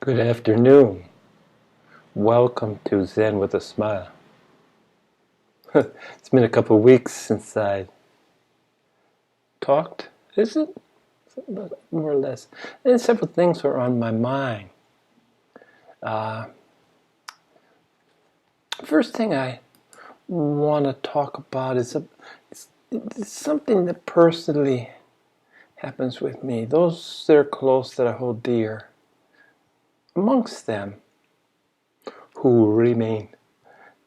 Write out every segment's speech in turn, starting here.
Good afternoon. Welcome to Zen with a Smile. It's been a couple of weeks since I talked, is it? More or less. And several things were on my mind. First thing I want to talk about is it's something that personally happens with me. Those that are close that I hold dear. Amongst them, who remain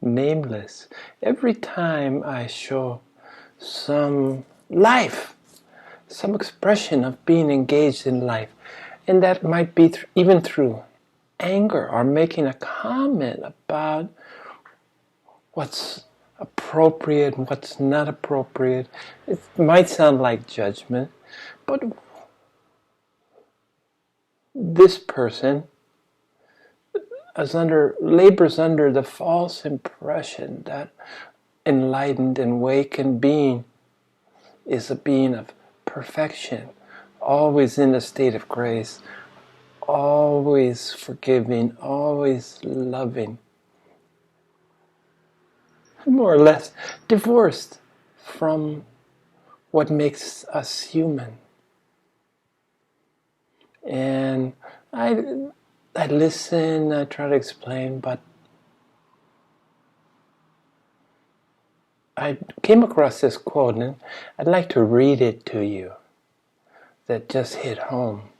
nameless, every time I show some life, some expression of being engaged in life, and that might be even through anger or making a comment about what's appropriate and what's not appropriate. It might sound like judgment, but this person labors under the false impression that enlightened and awakened being is a being of perfection, always in a state of grace, always forgiving, always loving, more or less divorced from what makes us human. And I listen, I try to explain, but I came across this quote, and I'd like to read it to you, that just hit home.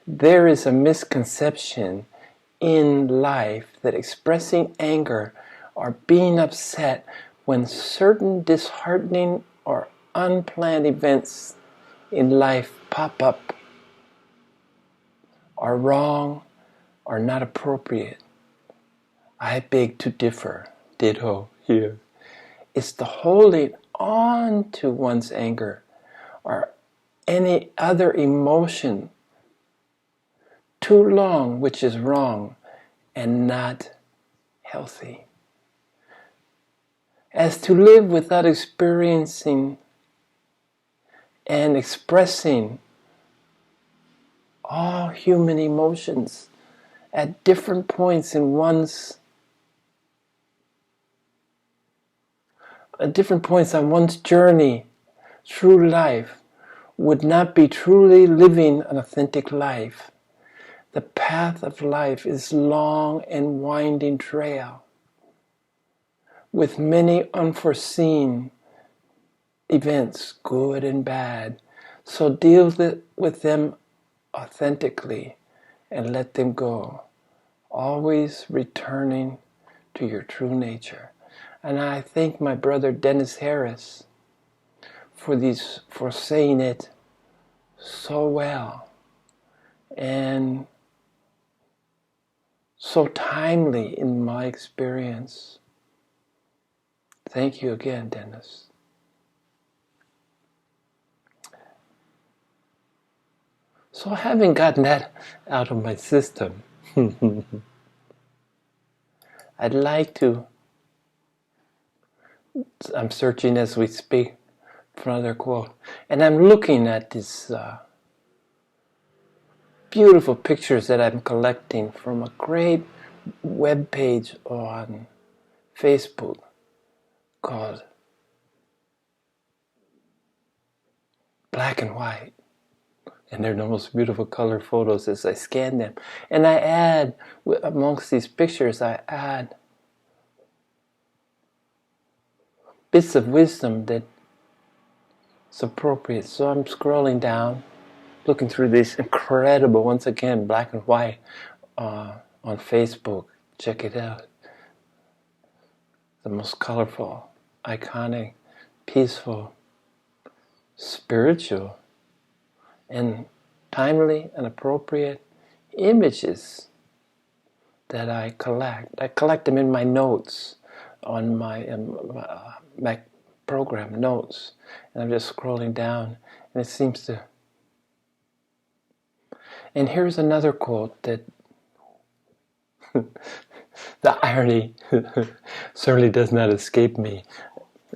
There is a misconception in life that expressing anger or being upset when certain disheartening or unplanned events in life pop up are wrong or not appropriate. I beg to differ. Ditto here. It's the holding on to one's anger or any other emotion too long, which is wrong and not healthy. As to live without experiencing and expressing all human emotions at different points in different points on one's journey through life would not be truly living an authentic life. The path of life is long and winding trail with many unforeseen events, good and bad. So deal with them authentically and let them go, always returning to your true nature. And I thank my brother Dennis Harris for saying it so well and so timely in my experience. Thank you again, Dennis. So having gotten that out of my system, I'd like to, I'm searching as we speak for another quote, and I'm looking at these beautiful pictures that I'm collecting from a great web page on Facebook called Black and White. And they're the most beautiful color photos as I scan them. And I add, amongst these pictures, I add bits of wisdom that's appropriate. So I'm scrolling down, looking through this incredible, once again, Black and White on Facebook. Check it out. The most colorful, iconic, peaceful, spiritual, and timely and appropriate images that I collect. I collect them in my notes on my Mac program, Notes. And I'm just scrolling down, and it seems to... And here's another quote that the irony certainly does not escape me.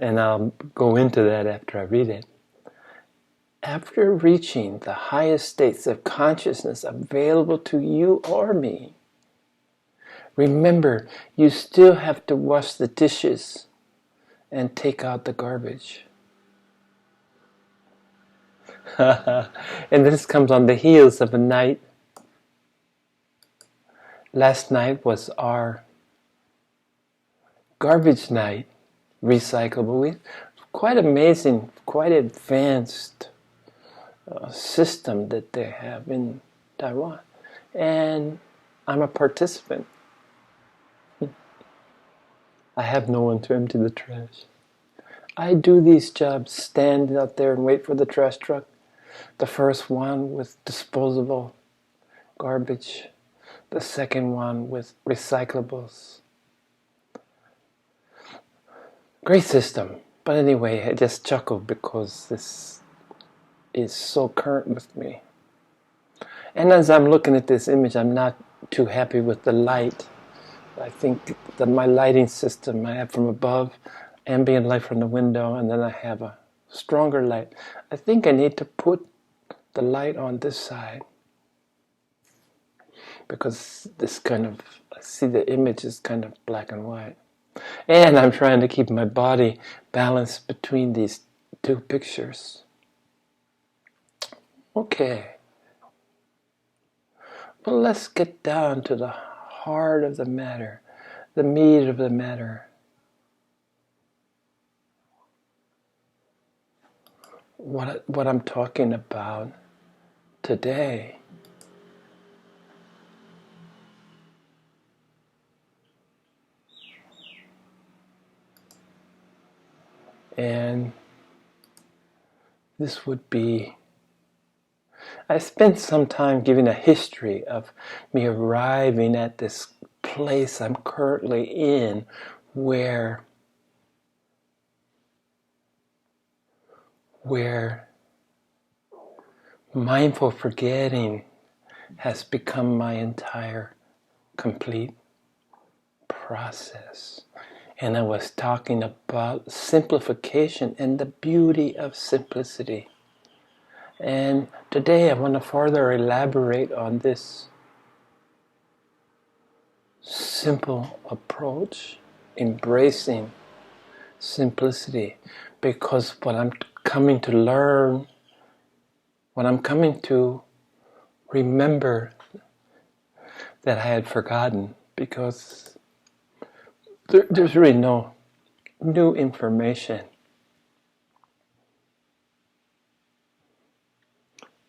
And I'll go into that after I read it. after reaching the highest states of consciousness available to you or me, remember, you still have to wash the dishes and take out the garbage. And this comes on the heels of a night. Last night was our garbage night, recyclable. Quite amazing, quite advanced system that they have in Taiwan. And I'm a participant. I have no one to empty the trash. I do these jobs, stand out there and wait for the trash truck. The first one with disposable garbage. The second one with recyclables. Great system. But anyway, I just chuckled because this is so current with me. And as I'm looking at this image, I'm not too happy with the light. I think that my lighting system, I have from above, ambient light from the window, and then I have a stronger light. I think I need to put the light on this side, because this kind of, I see the image is kind of black and white. And I'm trying to keep my body balanced between these two pictures. Okay. Well, let's get down to the heart of the matter, the meat of the matter. What I'm talking about today. And this would be, I spent some time giving a history of me arriving at this place I'm currently in, where mindful forgetting has become my entire complete process. And I was talking about simplification and the beauty of simplicity. And today I want to further elaborate on this simple approach, embracing simplicity, because what I'm coming to learn, what I'm coming to remember that I had forgotten, because there's really no new information.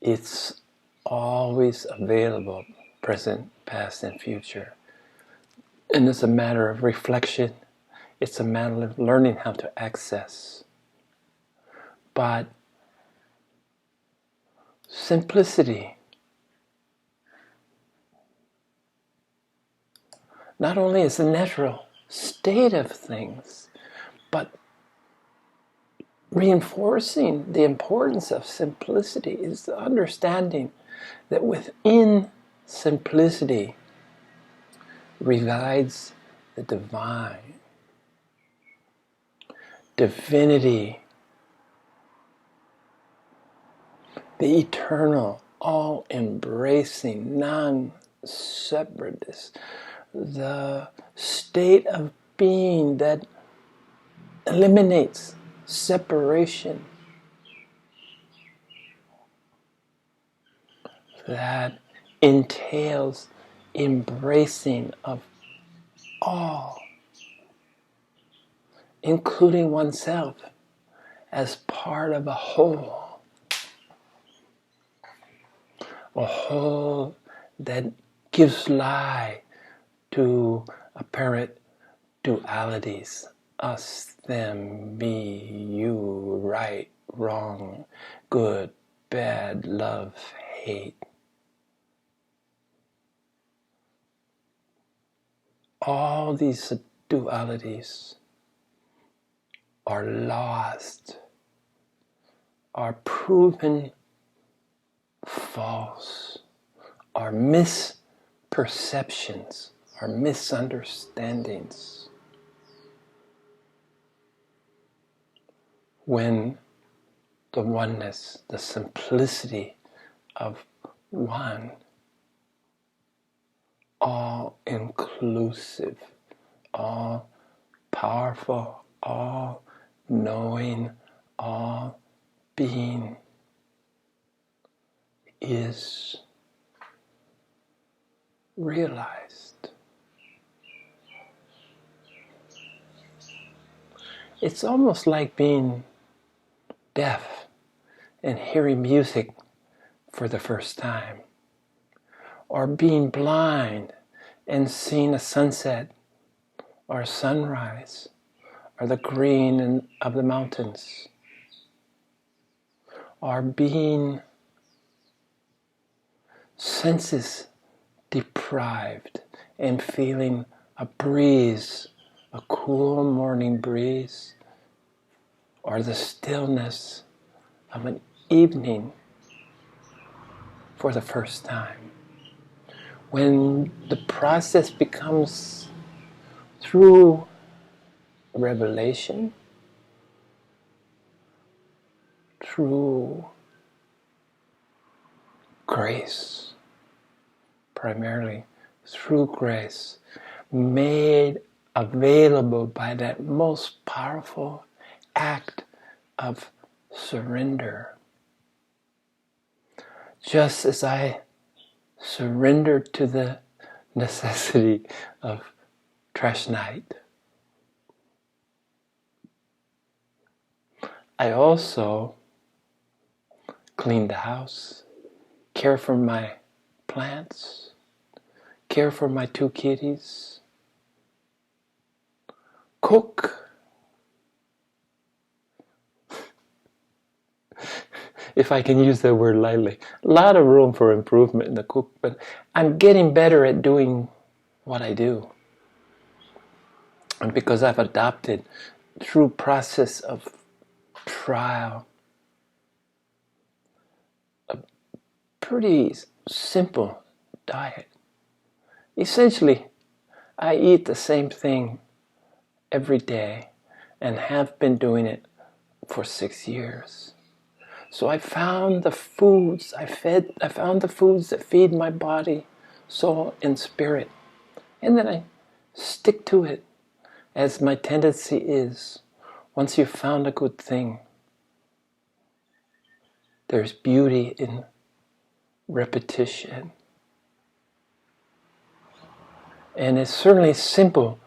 It's always available, present, past, and future. And it's a matter of reflection. It's a matter of learning how to access. But simplicity not only is the natural state of things, but reinforcing the importance of simplicity is the understanding that within simplicity resides the divine, divinity, the eternal, all-embracing, non-separateness, the state of being that eliminates separation, that entails embracing of all, including oneself as part of a whole that gives lie to apparent dualities, us, them, me, you, right, wrong, good, bad, love, hate. All these dualities are lost, are proven false, are misperceptions, are misunderstandings. When the oneness, the simplicity of one, all inclusive, all powerful, all knowing, all being is realized. It's almost like being deaf and hearing music for the first time, or being blind and seeing a sunset or a sunrise or the green of the mountains, or being senses deprived and feeling a breeze, a cool morning breeze, or the stillness of an evening for the first time. When the process becomes through revelation, through grace, primarily through grace, made available by that most powerful act of surrender. Just as I surrendered to the necessity of trash night, I also clean the house, care for my plants, care for my 2 kitties, cook. If I can use that word lightly. A lot of room for improvement in the cook, but I'm getting better at doing what I do. And because I've adopted, through process of trial, a pretty simple diet. Essentially, I eat the same thing every day and have been doing it for 6 years. So I found the foods I found the foods that feed my body, soul, and spirit. And then I stick to it, as my tendency is. Once you've found a good thing, there's beauty in repetition. And it's certainly simple,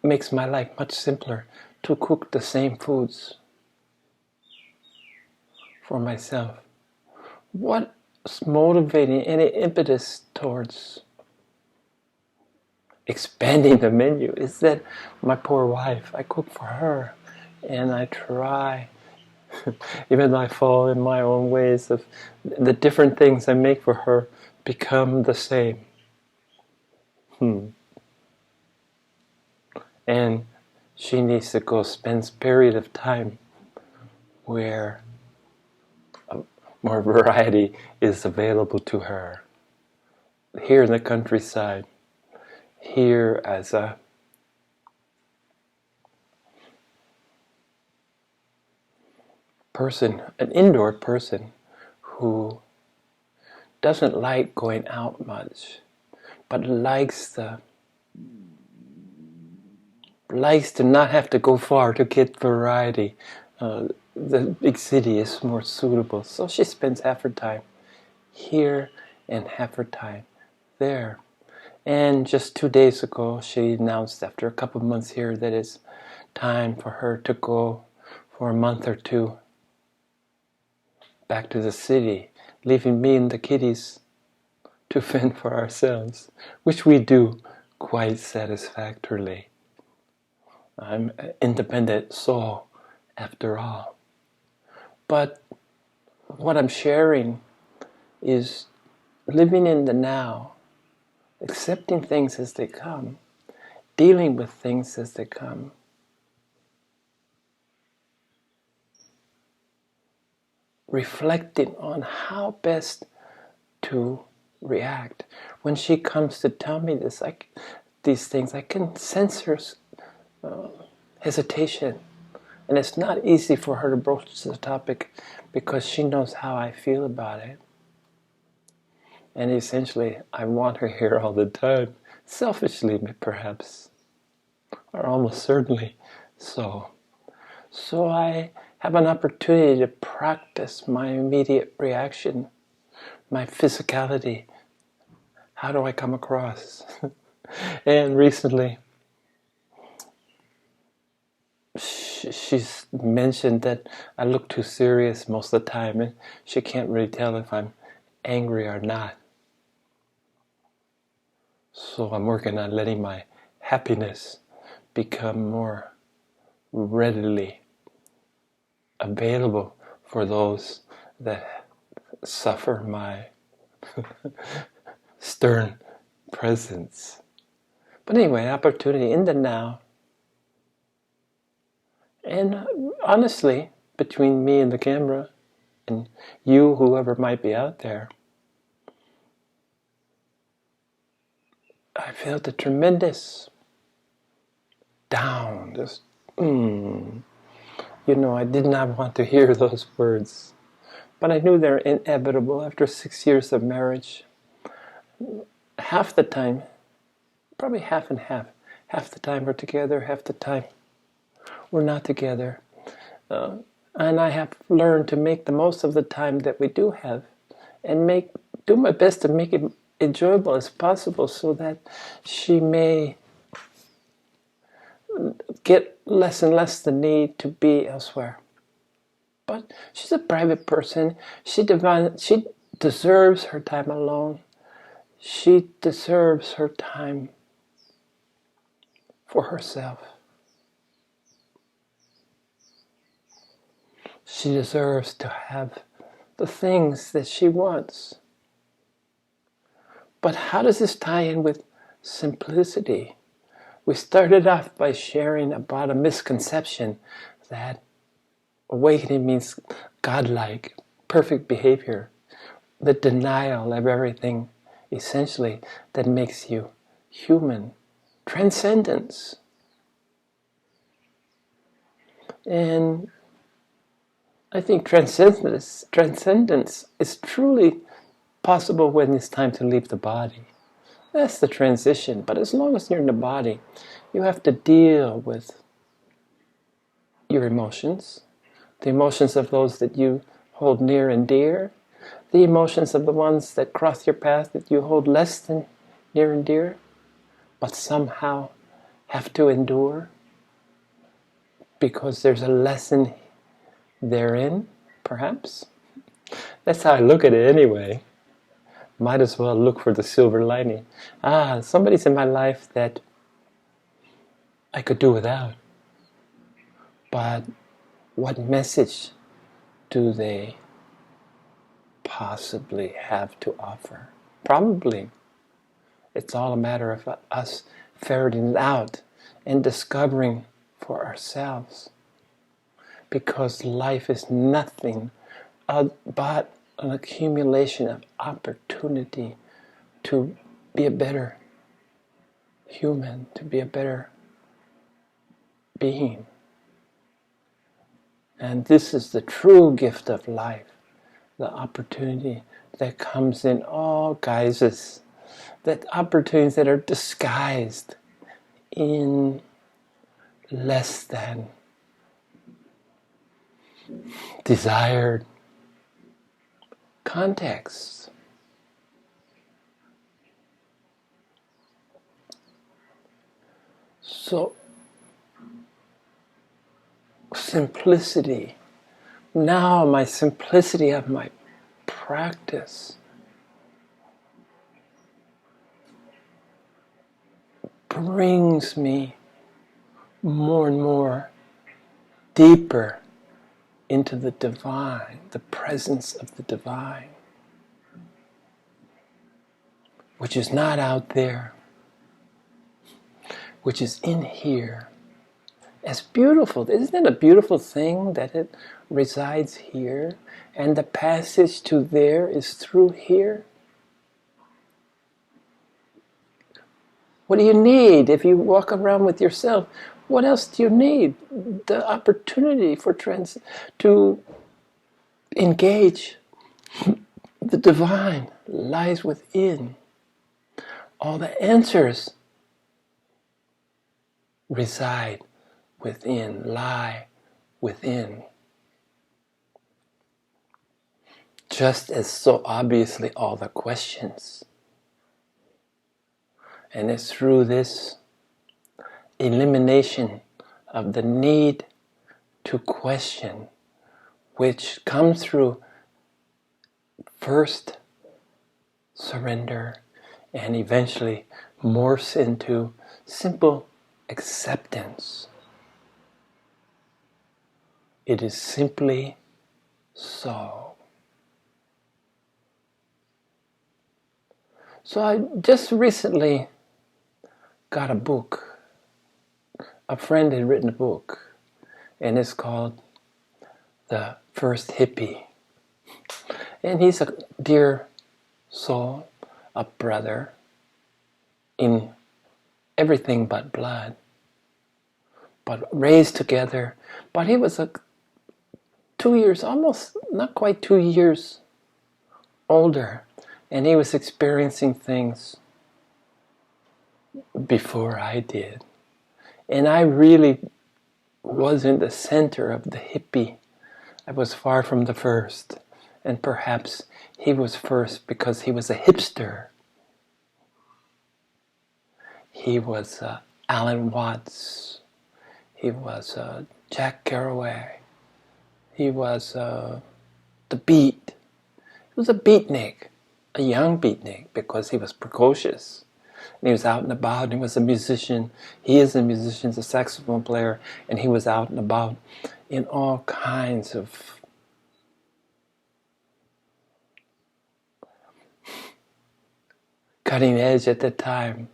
makes my life much simpler to cook the same foods for myself. What's motivating any impetus towards expanding the menu is that my poor wife, I cook for her, and I try, even though I fall in my own ways, of the different things I make for her become the same. And she needs to go spend a period of time where more variety is available to her. Here in the countryside, here as a person, an indoor person who doesn't like going out much, but likes to not have to go far to get variety. The big city is more suitable, so she spends half her time here and half her time there. And just 2 days ago, she announced after a couple of months here that it's time for her to go for a month or 2 back to the city, leaving me and the kitties to fend for ourselves, which we do quite satisfactorily. I'm an independent soul, after all. But what I'm sharing is living in the now, accepting things as they come, dealing with things as they come. Reflecting on how best to react. When she comes to tell me these things, I can sense her hesitation And it's not easy for her to broach the topic because she knows how I feel about it. And essentially, I want her here all the time. Selfishly, perhaps. Or almost certainly so. So I have an opportunity to practice my immediate reaction, my physicality. How do I come across? And recently, she's mentioned that I look too serious most of the time, and she can't really tell if I'm angry or not. So I'm working on letting my happiness become more readily available for those that suffer my stern presence. But anyway, opportunity in the now. And honestly, between me and the camera, and you, whoever might be out there, I felt a tremendous down. Just, I did not want to hear those words. But I knew they're inevitable after 6 years of marriage. Half the time, probably half and half. Half the time we're together, half the time we're not together. And I have learned to make the most of the time that we do have, and do my best to make it enjoyable as possible, so that she may get less and less the need to be elsewhere. But she's a private person. She deserves her time alone. She deserves her time for herself. She deserves to have the things that she wants. But how does this tie in with simplicity? We started off by sharing about a misconception that awakening means godlike, perfect behavior, the denial of everything, essentially, that makes you human, transcendence. And I think transcendence is truly possible when it's time to leave the body. That's the transition. But as long as you're in the body, you have to deal with your emotions, the emotions of those that you hold near and dear, the emotions of the ones that cross your path that you hold less than near and dear, but somehow have to endure because there's a lesson therein, perhaps. That's how I look at it anyway. Might as well look for the silver lining. Somebody's in my life that I could do without. But what message do they possibly have to offer? Probably. It's all a matter of us ferreting it out and discovering for ourselves. Because life is nothing but an accumulation of opportunity to be a better human, to be a better being. And this is the true gift of life, the opportunity that comes in all guises, that opportunities that are disguised in less than desired contexts. So, simplicity. Now my simplicity of my practice brings me more and more deeper into the divine, the presence of the divine, which is not out there, which is in here. It's beautiful. Isn't it a beautiful thing that it resides here and the passage to there is through here? What do you need if you walk around with yourself? What else do you need? The opportunity for to engage the divine lies within. All the answers reside within, lie within. Just as so obviously all the questions. And it's through this elimination of the need to question, which comes through first surrender and eventually morphs into simple acceptance. It is simply so. So I just recently got a book. A friend had written a book, and it's called The First Hippie. And he's a dear soul, a brother in everything but blood, but raised together. But he was 2 years, almost not quite 2 years older, and he was experiencing things before I did. And I really was in the center of the hippie. I was far from the first, and perhaps he was first because he was a hipster. He was Alan Watts. He was Jack Kerouac. He was the Beat. He was a beatnik, a young beatnik, because he was precocious. And he was out and about, and he was a musician. He is a musician, he's a saxophone player, and he was out and about in all kinds of cutting edge at the time.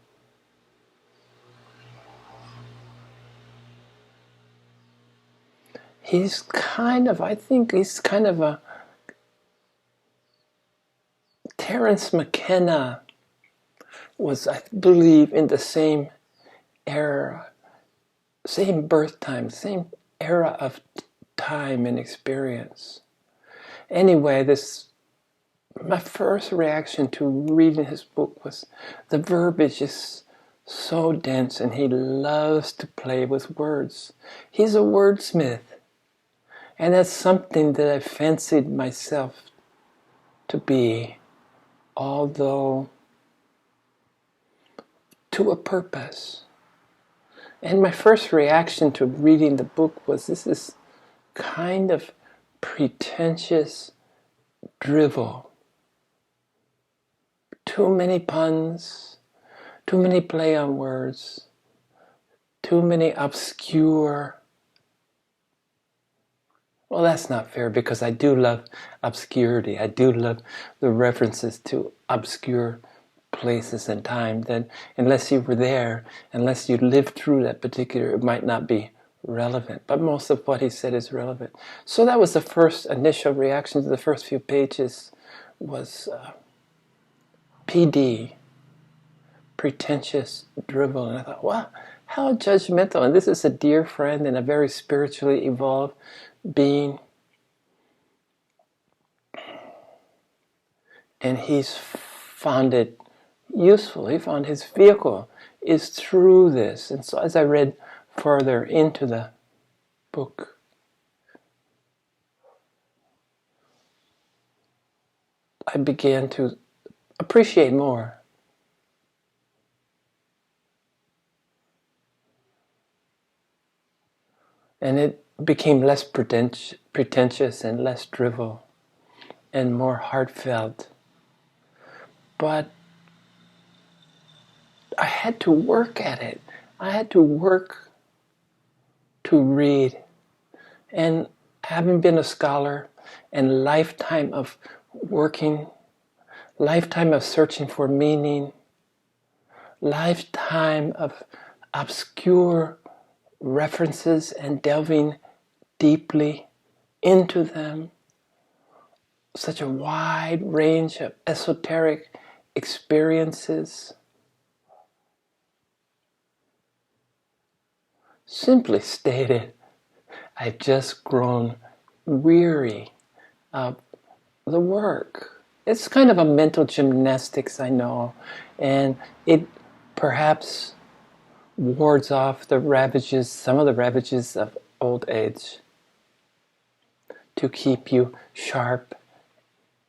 I think he's kind of a Terence McKenna was, I believe, in the same era, same birth time, same era of time and experience. Anyway, my first reaction to reading his book was the verbiage is so dense, and he loves to play with words. He's a wordsmith, and that's something that I fancied myself to be, although to a purpose. And my first reaction to reading the book was, this is kind of pretentious drivel. Too many puns, too many play on words, too many obscure. Well, that's not fair, because I do love obscurity. I do love the references to obscure places and time that, unless you were there, unless you lived through that particular, it might not be relevant. But most of what he said is relevant. So that was the first initial reaction to the first few pages, was PD, pretentious drivel. And I thought, wow, how judgmental. And this is a dear friend and a very spiritually evolved being. And he's found it useful. He found his vehicle is through this. And so as I read further into the book, I began to appreciate more. And it became less pretentious and less drivel and more heartfelt. But I had to work at it. I had to work to read. And having been a scholar and lifetime of working, lifetime of searching for meaning, lifetime of obscure references and delving deeply into them, such a wide range of esoteric experiences. Simply stated, I've just grown weary of the work. It's kind of a mental gymnastics, I know, and it perhaps wards off some of the ravages of old age to keep you sharp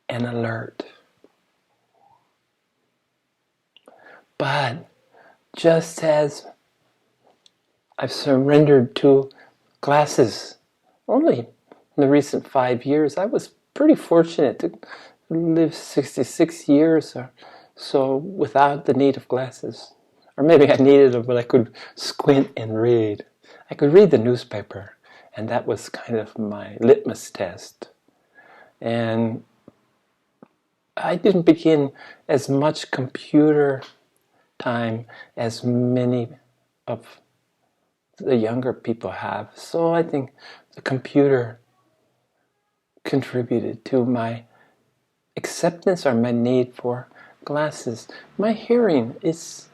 and alert. But just as I've surrendered to glasses only in the recent 5 years, I was pretty fortunate to live 66 years or so without the need of glasses. Or maybe I needed them, but I could squint and read. I could read the newspaper, and that was kind of my litmus test. And I didn't begin as much computer time as many of the younger people have. So I think the computer contributed to my acceptance or my need for glasses. My hearing is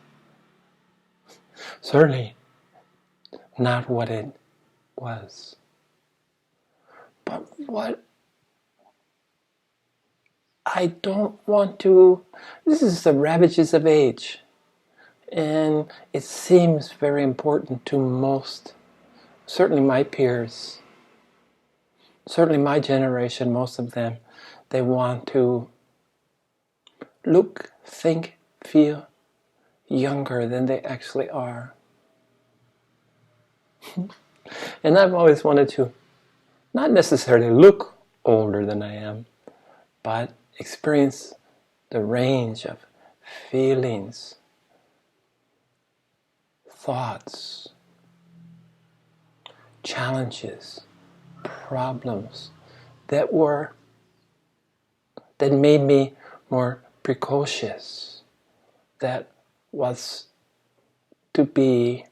certainly not what it was. But what I don't want to, this is the ravages of age. And it seems very important to most, certainly my peers, certainly my generation, most of them, they want to look, think, feel younger than they actually are. And I've always wanted to not necessarily look older than I am, but experience the range of feelings, thoughts, challenges, problems that made me more precocious, that was to be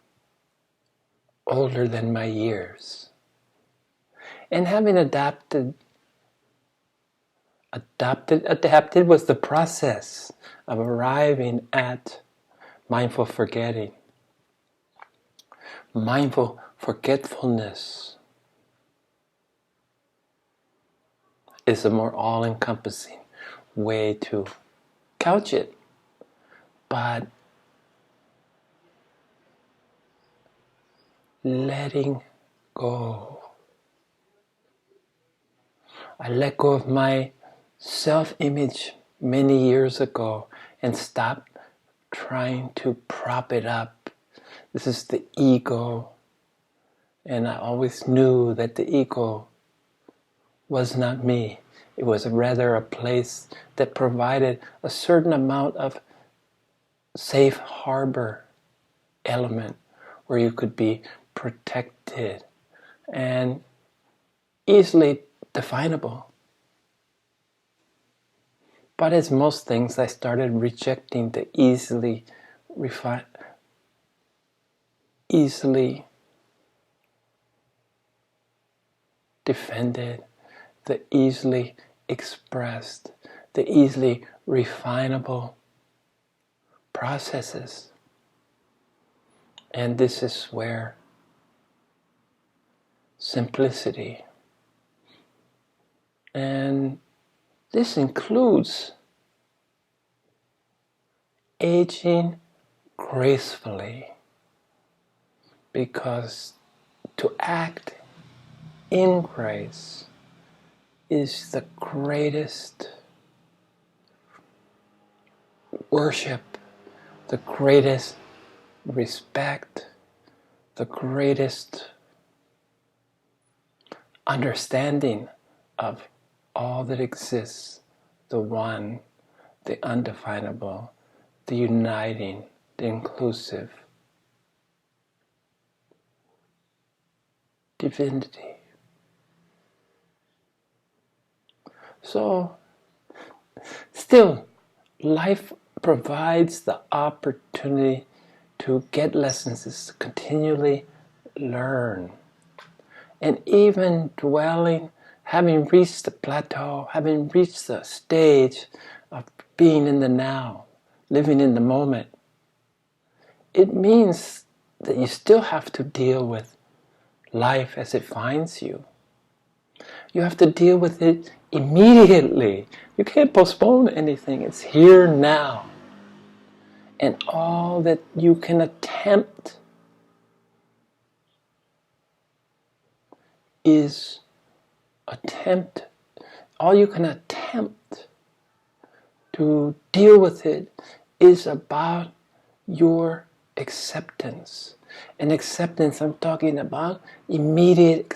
older than my years. And having adapted was the process of arriving at mindful forgetting, mindful forgetfulness is a more all-encompassing way to couch it. But letting go. I let go of my self-image many years ago and stopped trying to prop it up. This is the ego. And I always knew that the ego was not me. It was rather a place that provided a certain amount of safe harbor element where you could be protected and easily definable. But as most things, I started rejecting the easily defended, the easily expressed, the easily refinable processes. And this is where simplicity, and this includes aging gracefully, because to act in grace is the greatest worship, the greatest respect, the greatest understanding of all that exists, the one, the undefinable, the uniting, the inclusive divinity. So, still, life provides the opportunity to get lessons, to continually learn. And even dwelling, having reached the plateau, having reached the stage of being in the now, living in the moment, it means that you still have to deal with life as it finds you. You have to deal with it immediately. You can't postpone anything. It's here now. And all that you can attempt all you can attempt to deal with it is about your acceptance. And acceptance, I'm talking about immediate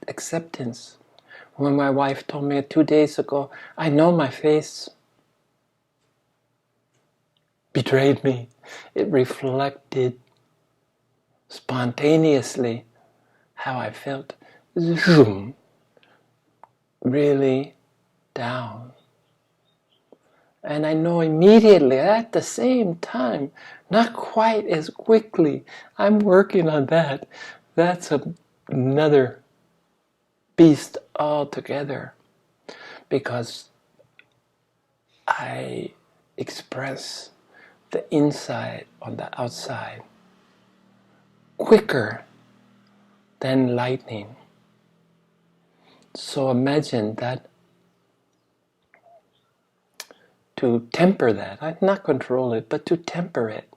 acceptance. When my wife told me 2 days ago, I know my face betrayed me. It reflected spontaneously how I felt. Zoom, really down. And I know immediately, at the same time, not quite as quickly, I'm working on that. That's another beast altogether, because I express the inside on the outside quicker than lightning. So imagine that, to temper that, not control it, but to temper it,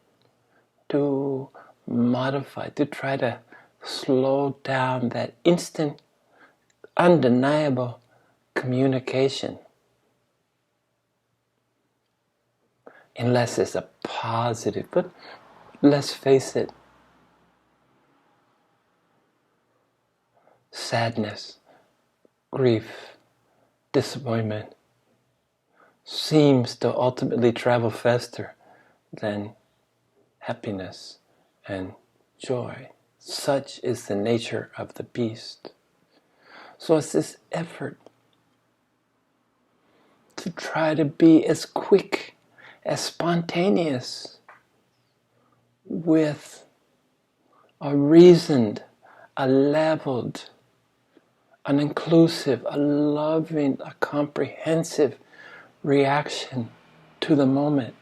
to modify, to try to slow down that instant, undeniable communication. Unless it's a positive, but let's face it, sadness, grief, disappointment seems to ultimately travel faster than happiness and joy. Such is the nature of the beast. So it's this effort to try to be as quick, as spontaneous, with a reasoned, a leveled, an inclusive, a loving, a comprehensive reaction to the moment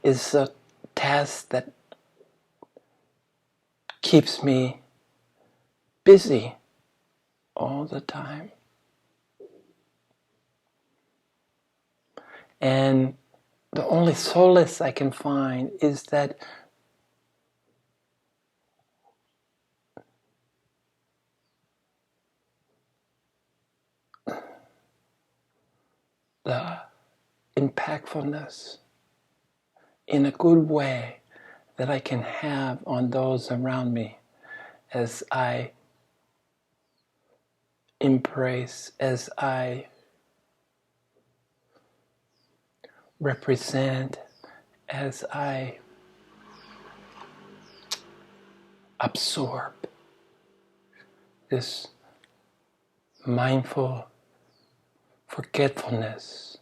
is a task that keeps me busy all the time. And the only solace I can find is that the impactfulness in a good way that I can have on those around me as I embrace, as I represent, as I absorb this mindful forgetfulness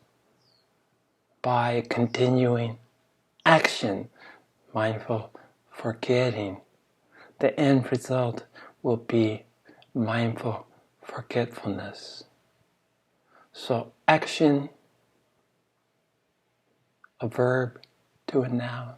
by continuing action, mindful forgetting. The end result will be mindful forgetfulness. So action, a verb to a noun.